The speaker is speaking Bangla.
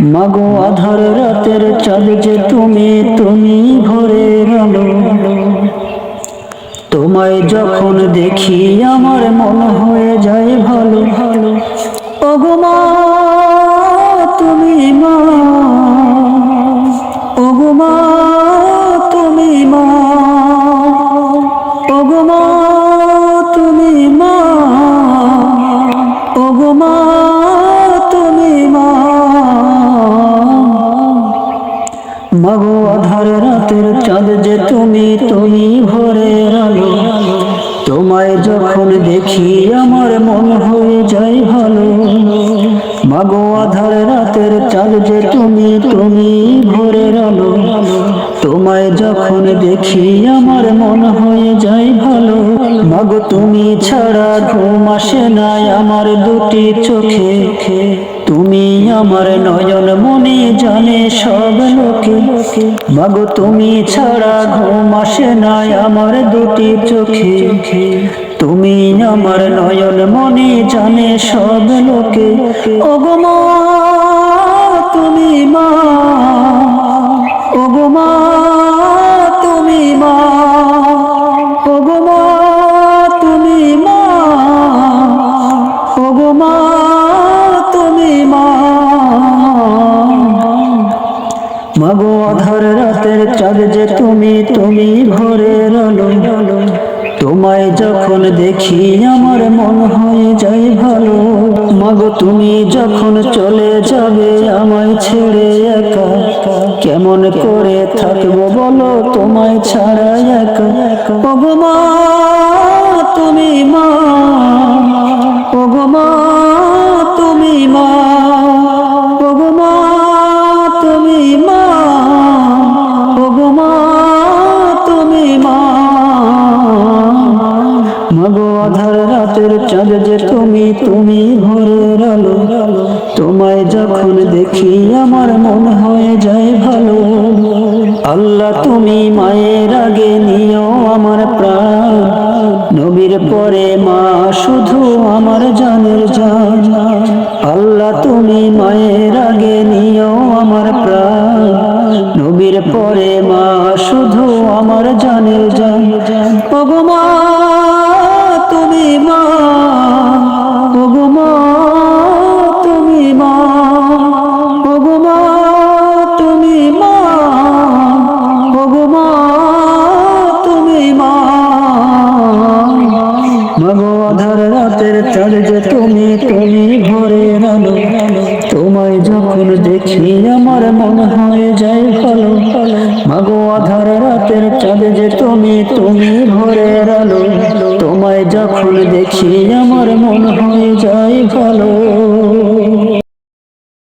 মাগো আধার রাতের চাঁদ যে তুমি, তুমি ভোরের আলো। তোমায় যখন দেখি আমার মন হয়ে যায় ভালো ভালো। ওগো মা তুমি মা, ওগো মা তুমি মা, ওগো মা তুমি মা, ওগো মা তুমি মা। মাগো আধার রাতের চাঁদ যে তুমি, তুমি ভোরের আলো। তোমায় যখন দেখি আমার মন হয়ে যায় ভালো। মাগো আধার রাতের চাঁদ যে তুমি, তুমি ভোরের আলো। তোমায় যখন দেখি আমার মন হয়ে যায় ভালো। মাগো তুমি ছাড়া ঘুম আসে না আমার দুটি চোখে। তুমি আমার নয়ন মনে জানে সব লোকে। মাগো তুমি ছাড়া ঘুম আসে না আমার দুটি চোখে। তুমি আমার নয়ন মনে জানে সব লোকে। ওগো মা তুমি মা, ওগো মা তুমি মা, ওগো মা তুমি মা, ওগো মা তুমি মা। মাগো আধার রাতের চাঁদ যে তুমি, তুমি ভোরের আলো। তোমায় যখন দেখি আমার মন হয়ে যায় ভালো। মাগো তুমি যখন চলে যাবে আমায় ছেড়ে একা, কেমন করে থাকবো বলো তোমায় ছাড়া একা। ওগো মা তুমি মা, ওগো মা তুমি মা, ওগো মা তুমি মা, ওগো মা তুমি মা। মাগো আধার রাতের চাঁদ যে তুমি, তুমি ভোরের আলো। তোমায় যখন দেখি আমার মন হয়ে যায় ভালো। আল্লাহ তুমি মায়ের আগে নিও আমার প্রাণ। নবীর পরে মা শুধু আমার জানের জান। আল্লাহ তুমি মায়ের আগে নিও আমার প্রাণ। নবীর পরে মা শুধু আমার জানের জান। ওগো মা তুমি মা, ওগো মা তুমি মা, ওগো মা তুমি মা, ওগো মা তুমি মা। মাগো আধার রাতের চাঁদ যে তুমি, তুমি ভোরের আলো। তোমায় যখন দেখি আমার মন হয়ে যায় ভালো। মাগো আধার রাতের চাঁদ যে তুমি, তুমি ভোরের আলো। তোমায় যখন দেখি আমার মন হয়ে যায় ভালো।